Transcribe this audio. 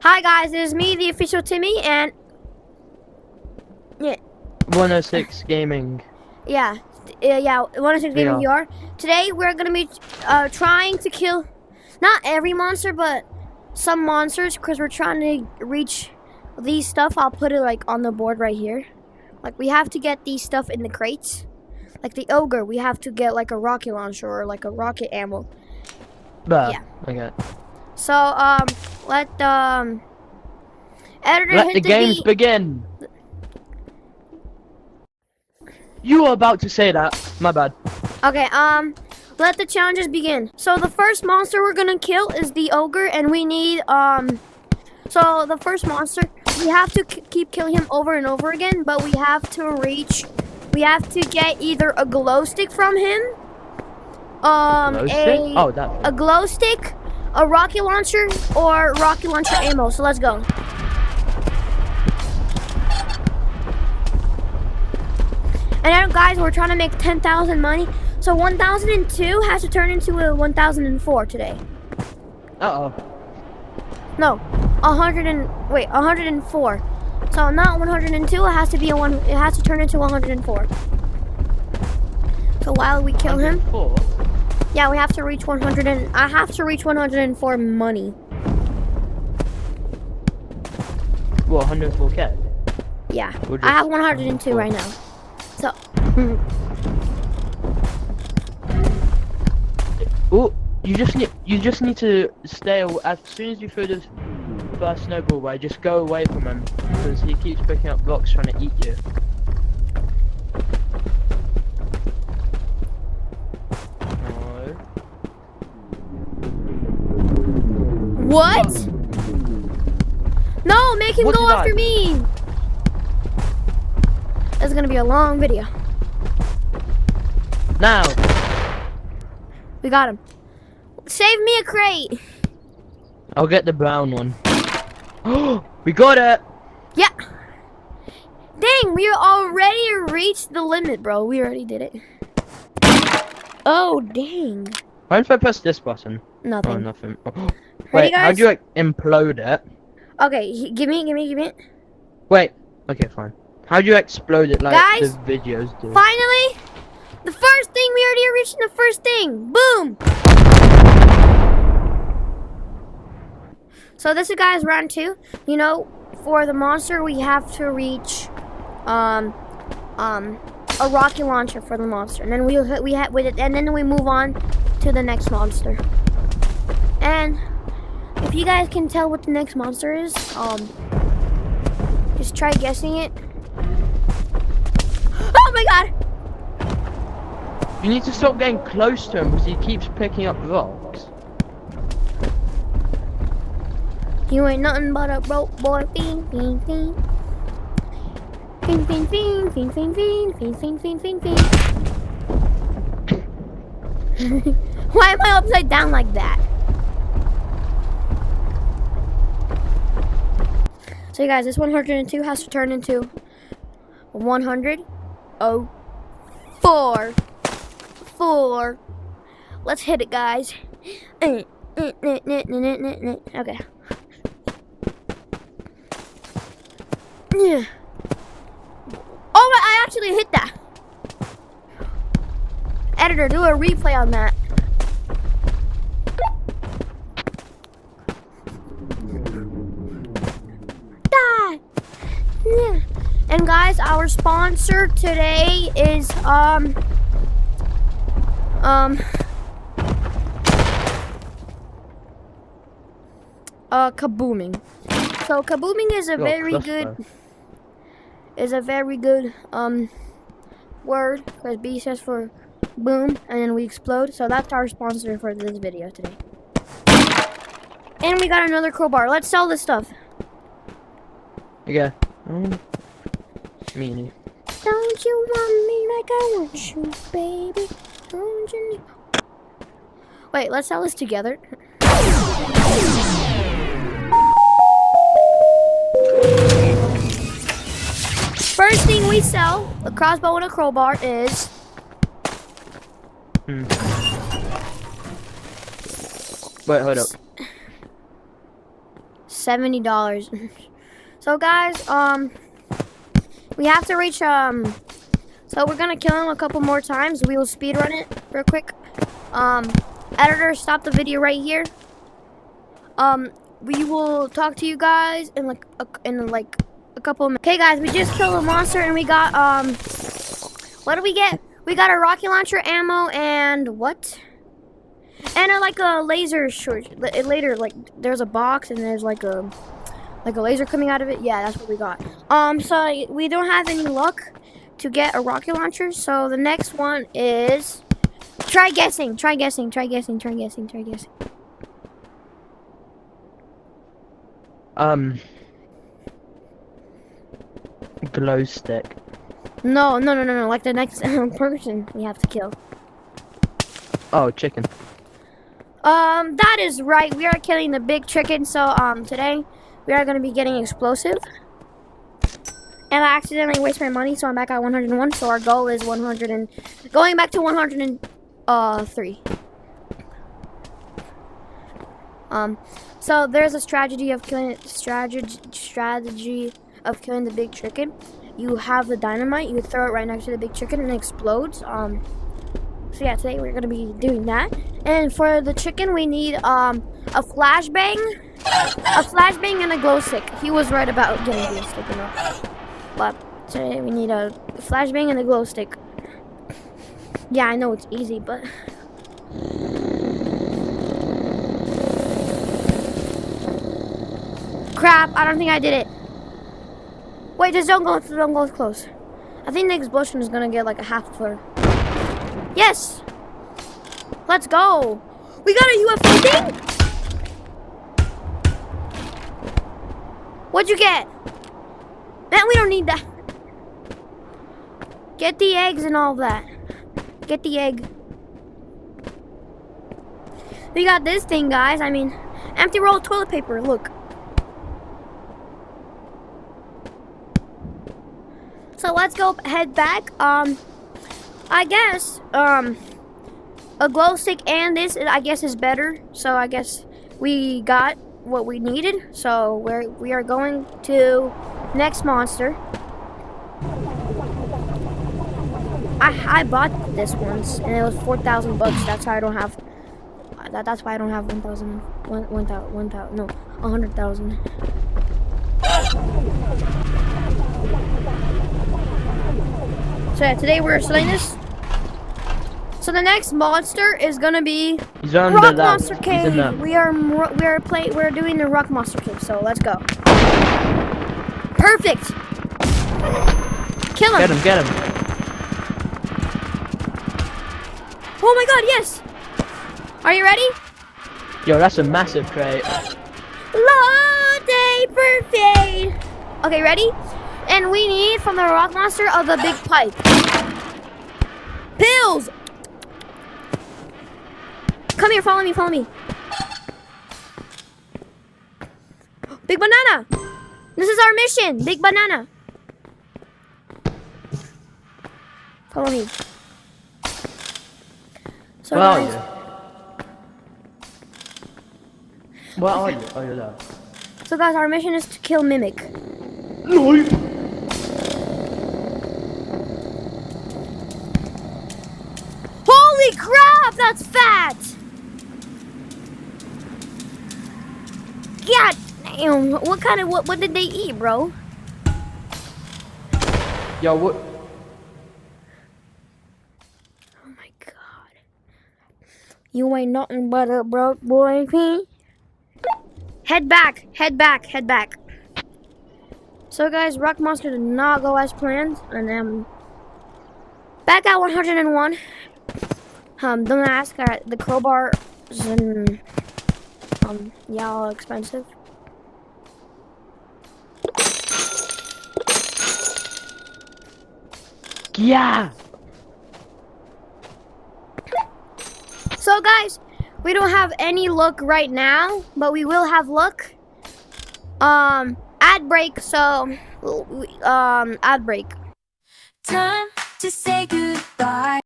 Hi guys, it is me, the official Timmy, and yeah, 106 Gaming. yeah, 106 Gaming Yeah. here. Today we're gonna be trying to kill not every monster, but some monsters, because we're trying to reach these stuff. I'll put it like on the board right here. Like we have to get these stuff in the crates. Like the ogre, we have to get like a rocket launcher or like a rocket ammo. Yeah. Okay. So let the editor Let hit the games beat. begin. You were about to say that. My bad. Okay, let the challenges begin. So the first monster we're gonna kill is the ogre, and we need, so the first monster, we have to keep killing him over and over again, but we have to get either a glow stick from him, a glow stick, a rocket launcher, or rocket launcher ammo. So let's go. And then, guys, we're trying to make 10,000 money. So 1,002 has to turn into a 1,004 today. Uh-oh. No, 104. So not 102. It has to be It has to turn into 104. So while we kill him, yeah, we have to reach 100. I have to reach 104 money. What, 104k? Yeah, I have 102 right now. So. Oh, you just need to stay as soon as you throw this first snowball away, just go away from him because he keeps picking up blocks trying to eat you. No. What? No, make him go after me. It's gonna be a long video. Now. We got him. Save me a crate. I'll get the brown one. Oh, we got it. Yeah. Dang, we already reached the limit, bro. We already did it. Oh, dang. Why if I press this button? Nothing. Oh, nothing. Oh. Ready, Wait, guys? how do you like implode it? Okay, give me it. Wait. Okay, fine. How do you explode it like guys, the videos do? Finally, the first thing, we already reached the first thing. Boom. So this is, guys, round 2. You know, for the monster, we have to reach a rocket launcher for the monster, and then we move on to the next monster. And if you guys can tell what the next monster is, just try guessing it. Oh my god! You need to stop getting close to him because he keeps picking up rocks. You ain't nothing but a broke boy. Fiend, fiend, fiend. Fiend, fiend, fiend, fiend, fiend, fiend, fiend, fiend, fiend, fiend, fiend. Why am I upside down like that? So you guys, this 102 has to turn into 104. Let's hit it, guys. Okay. Oh, I actually hit that. Editor, do a replay on that. Die. Yeah. And guys, our sponsor today is Kabooming. So Kabooming is a very good word, because B stands for boom, and then we explode. So that's our sponsor for this video today. And we got another crowbar. Let's sell this stuff. Yeah. Meanie. Don't you want me like I want you, baby? Don't you? Wait, let's sell this together. First thing we sell, a crossbow and a crowbar, is Wait, hold up. $70. So guys, we have to reach so we're gonna kill him a couple more times. We will speed run it real quick. Editor, stop the video right here. We will talk to you guys in like a couple of minutes. Okay guys, we just killed a monster and we got what did we get? We got a rocket launcher, ammo, and what? And like a laser short. Later, like there's a box and there's like a laser coming out of it. Yeah, that's what we got. So we don't have any luck to get a rocket launcher. So the next one is try guessing. Glow stick. No. Like the next person we have to kill. Oh, chicken. That is right. We are killing the big chicken. So today we are gonna be getting explosive. And I accidentally wasted my money, so I'm back at 101. So our goal is 100 and going back to 103. So there's a strategy of killing the big chicken. You have the dynamite, you throw it right next to the big chicken and it explodes. So yeah, today we're gonna be doing that. And for the chicken we need a flashbang and a glow stick. He was right about getting a glow stick, you know. But today we need a flashbang and a glow stick. Yeah, I know it's easy, but crap, I don't think I did it. Wait, just don't go close. I think the explosion is gonna get like a half of her. Yes! Let's go! We got a UFO thing? What'd you get? Man, we don't need that. Get the eggs and all that. Get the egg. We got this thing, guys. I mean, empty roll of toilet paper. Look. So let's go head back. I guess a glow stick and this, I guess, is better. So I guess we got what we needed. So we are going to next monster. I bought this once and it was $4,000. That's why I don't have. That's why I don't have 1,000. No, 100,000. So yeah, today we're slaying this. So the next monster is gonna be Rock Monster Cave. We're doing the Rock Monster Cave. So let's go. Perfect. Kill him. Get him. Oh my God! Yes. Are you ready? Yo, that's a massive crate. Lord day perfect. Okay, ready? And we need from the rock monster of the big pipe. Pills. Come here, follow me. Big banana. This is our mission. Big banana. Follow me. So Where are guys, you? Where are you? Oh, you're there. So guys, our mission is to kill Mimic. No. Holy crap, that's fat! God damn, what did they eat, bro? Yo, what? Oh my God. You ain't nothing but a broke boy, P. Head back. So guys, Rock Monster did not go as planned, and I'm back at 101. Don't ask, the crowbars and yeah, all expensive. Yeah. So guys, we don't have any luck right now, but we will have luck. Ad break, so ad break. Time to say goodbye.